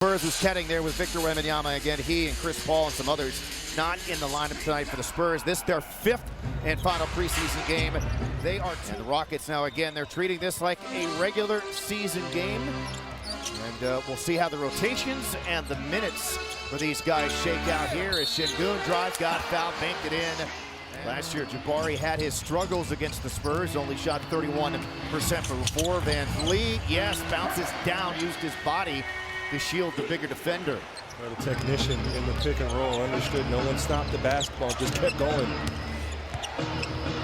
Spurs was heading there with Victor Wembanyama again. He and Chris Paul and some others not in the lineup tonight for the Spurs. This their fifth and final preseason game. They are and the Rockets now again. They're treating this like a regular season game, and we'll see how the rotations and the minutes for these guys shake out here. As Şengün drives, got fouled, banked it in. Last year, Jabari had his struggles against the Spurs, only shot 31% from 4. Van Vliet, yes, bounces down, used his body to shield the bigger defender. Well, the technician in the pick and roll understood no one stopped the basketball, just kept going.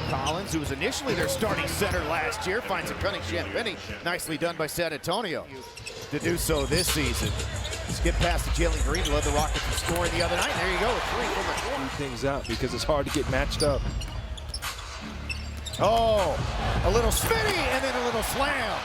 Collins, who was initially their starting center last year, finds a cunning Champagny. Nicely done by San Antonio to do so this season. Skip past to Jalen Green, who led the Rockets in scoring the other night. There you go, a three from the corner. Things out because it's hard to get matched up. Oh, a little spinny and then a little slam.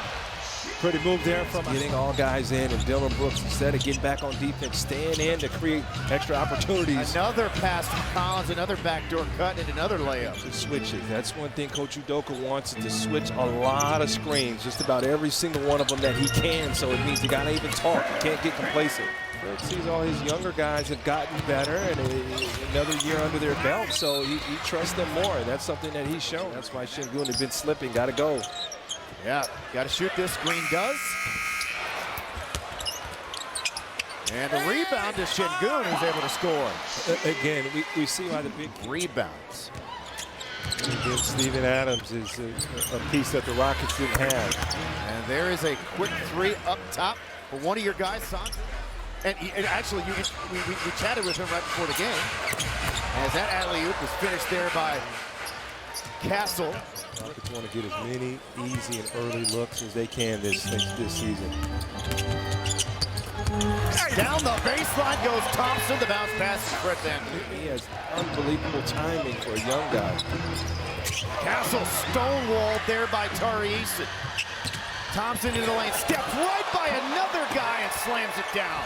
Pretty move there from getting all guys in, and Dylan Brooks, instead of getting back on defense, staying in to create extra opportunities. Another pass from Collins, another backdoor cut, and another layup. The switches. That's one thing Coach Udoka wants, is to switch a lot of screens, just about every single one of them that he can. So it means you got to even talk. You can't get complacent. Fred sees all his younger guys have gotten better and another year under their belt, so he trusts them more. That's something that he's shown. That's why Şengün has been slipping. Got to go. Yeah, got to shoot this. Green does. And the rebound to Şengün, who's able to score. Again, we see why the big rebounds. Again, Steven Adams is a piece that the Rockets didn't have. And there is a quick three up top for one of your guys, Santi. And actually, we chatted with him right before the game. As that alley-oop was finished there by Castle. Rockets want to get as many easy and early looks as they can this season. Down the baseline goes Thompson. The bounce pass is Fred Van Vliet. He has unbelievable timing for a young guy. Castle stonewalled there by Tari Eason. Thompson into the lane, steps right by another guy and slams it down.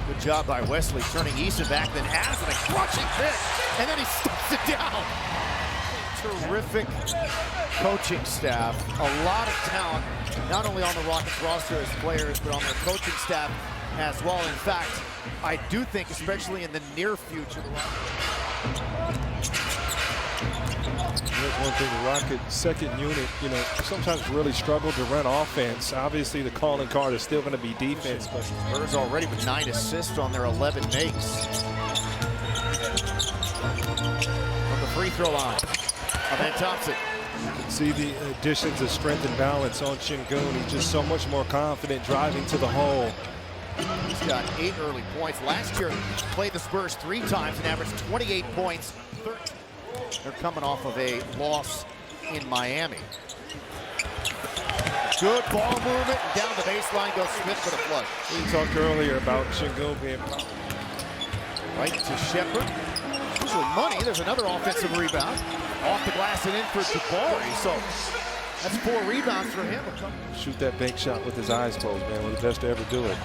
Good job by Wesley turning Eason back, then has a crushing pick, and then he steps it down. Terrific coaching staff, a lot of talent, not only on the Rockets roster as players, but on their coaching staff as well. In fact, I do think, especially in the near future, One thing, the Rockets second unit, sometimes really struggle to run offense. Obviously, the calling card is still going to be defense, but Spurs already with 9 assists on their 11 makes. From the free throw line, Van Thompson. You can see the additions of strength and balance on Şengün. He's just so much more confident driving to the hole. He's got 8 early points. Last year, played the Spurs 3 times and averaged 28 points. They're coming off of a loss in Miami. Good ball movement. Down the baseline goes Smith for the flush. We talked earlier about Şengün being right to Shepherd. Usually money. There's another offensive rebound. Off the glass and in for Jabari. So that's 4 rebounds for him. Shoot that bank shot with his eyes closed, man. One of the best to ever do it.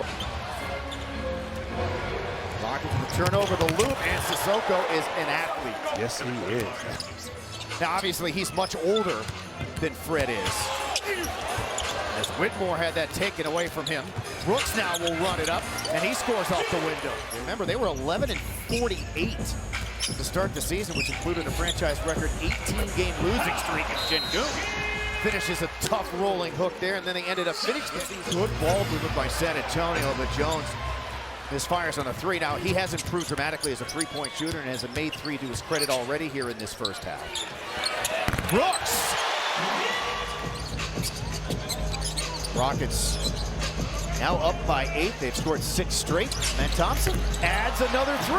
Rockets with the turnover, the loop, and Sissoko is an athlete. Yes, he is. Now, obviously, he's much older than Fred is. As Whitmore had that taken away from him. Brooks now will run it up, and he scores off the window. Remember, they were 11-48 to start the season, which included a franchise record 18-game losing streak. And Şengün finishes a tough rolling hook there, and then they ended up finishing the season. Good ball movement by San Antonio, but Jones misfires on a 3. Now, he has improved dramatically as a 3-point shooter and has made 3 to his credit already here in this first half. Brooks! Rockets now up by 8. They've scored 6 straight. Van Thompson adds another 3.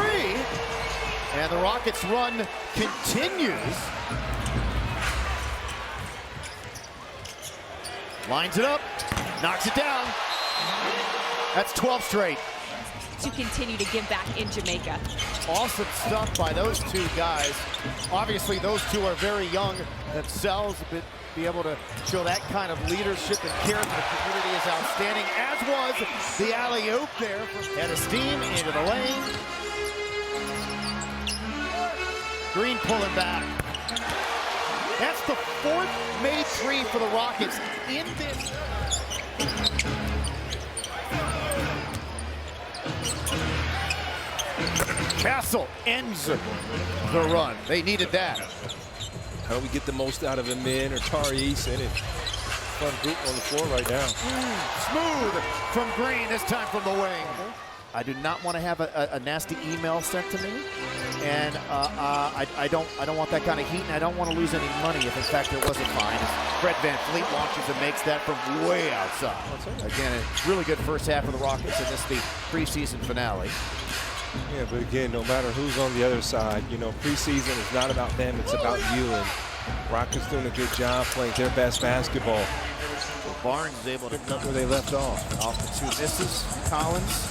And the Rockets' run continues. Lines it up, knocks it down. That's 12 straight. To continue to give back in Jamaica. Awesome stuff by those 2 guys. Obviously, those 2 are very young themselves, but be able to show that kind of leadership and care for the community is outstanding, as was the alley-oop there. Head of steam into the lane. Green pulling back. That's the 4th made 3 for the Rockets in this. Castle ends the run. They needed that. How do we get the most out of him, man, or Tari Eason? And fun group on the floor right now. Smooth from Green, this time from the wing. I do not want to have a nasty email sent to me, and I don't want that kind of heat, and I don't want to lose any money if in fact there was a fine. Fred VanVleet launches and makes that from way outside. Again, a really good first half of the Rockets, and this is the preseason finale. Yeah, but again, no matter who's on the other side, you know, preseason is not about them, it's about you. And Rockets doing a good job playing their best basketball. So Barnes is able to pick up where they left off. Off the two misses, Collins.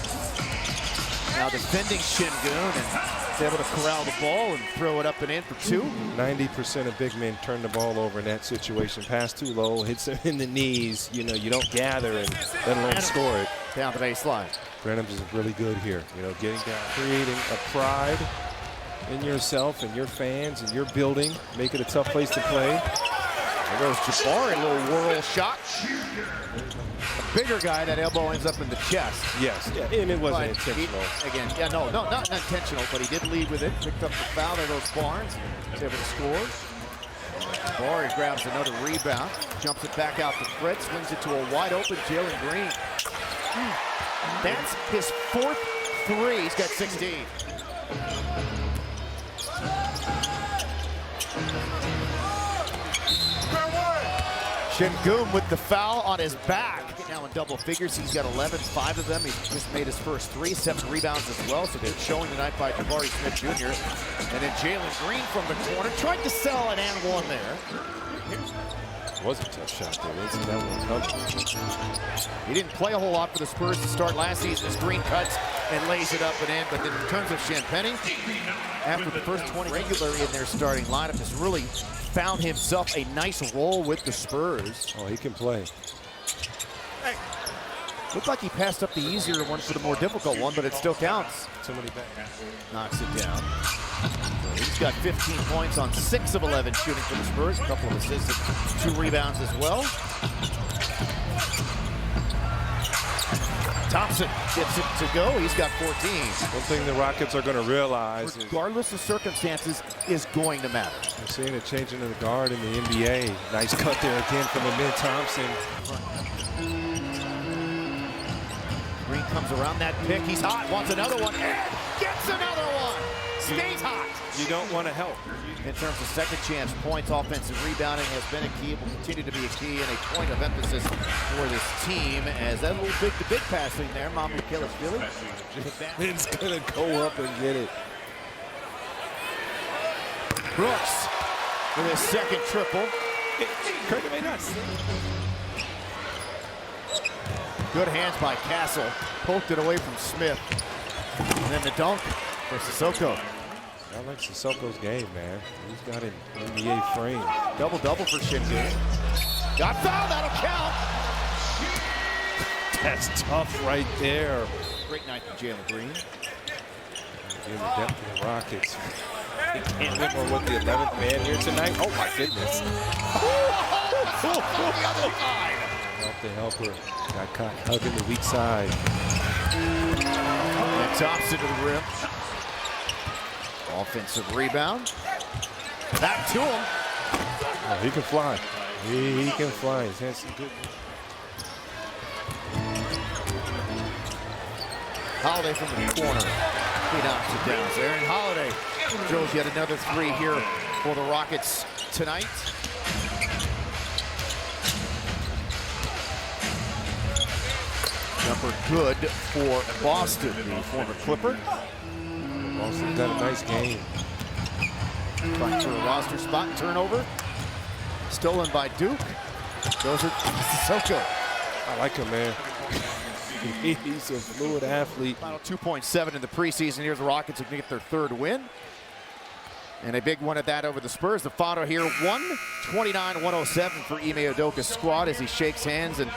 Now defending Şengün, and is able to corral the ball and throw it up and in for two. 90% of big men turn the ball over in that situation. Pass too low, hits him in the knees. You know, you don't gather and let alone score it. Down the baseline. Brenhams is really good here. You know, getting down, creating a pride in yourself and your fans and your building, make it a tough place to play. There goes Jabari, a little whirl shot. A bigger guy, that elbow ends up in the chest. Yes, yeah, and it wasn't intentional. Not intentional, but he did lead with it. Picked up the foul. There goes Barnes. He's able to score. Jabari grabs another rebound, jumps it back out to Fred, swings it to a wide open Jalen Green. That's his fourth three. He's got 16. Şengün with the foul on his back. Now in double figures, he's got 11, 5 of them. He's just made his first 3, 7 rebounds as well. So good showing tonight by Jabari Smith Jr. And then Jalen Green from the corner, tried to sell an and one there. It was a tough shot there. Didn't see that one coming. He didn't play a whole lot for the Spurs to start last season as Green cuts and lays it up and in. But then in terms of Champagnie, after the first 20 regular in their starting lineup, has really found himself a nice role with the Spurs. Oh, he can play. Hey. Looked like he passed up the easier one for the more difficult one, but it still counts. Somebody back. Knocks it down. So he's got 15 points on 6 of 11 shooting for the Spurs. A couple of assists and 2 rebounds as well. Thompson gets it to go. He's got 14. One thing the Rockets are going to realize, regardless of circumstances, is going to matter. We're seeing a changing of the guard in the NBA. Nice cut there again from Amir Thompson. Green comes around that pick. He's hot. Wants another one. And gets another one. Stays hot. You don't want to help. In terms of second chance points, offensive rebounding has been a key. It will continue to be a key and a point of emphasis for this team. As that little big passing there, Mamu Kelishvili. It's going to go up and get it. Brooks with his second triple. Good hands by Castle. Poked it away from Smith. And then the dunk for Sissoko. I like Sissoko's game, man. He's got an NBA frame. Double-double for Şengün. Got fouled, that'll count. That's tough right there. Great night for Jalen Green. Give the depth to the Rockets. They can't win more with the 11th man here tonight. Oh my goodness. On the other side. Help the helper. Got caught hugging the weak side. And Thompson to the rim. Offensive rebound. Back to him. Oh, he can fly. He can fly. He's had some good. Holiday from the corner. He knocks it down. So Aaron Holiday drills yet another 3 here for the Rockets tonight. Number good for Boston, the former Clipper. Boston's got a nice game. Fight for a roster spot and turnover. Stolen by Duke. Goes it to Sissoko. I like him, man. He's a fluid athlete. Final 2.7 in the preseason. Here's the Rockets who can get their 3rd win. And a big one at that over the Spurs. The final here, 129-107 for Ime Udoka's squad as he shakes hands and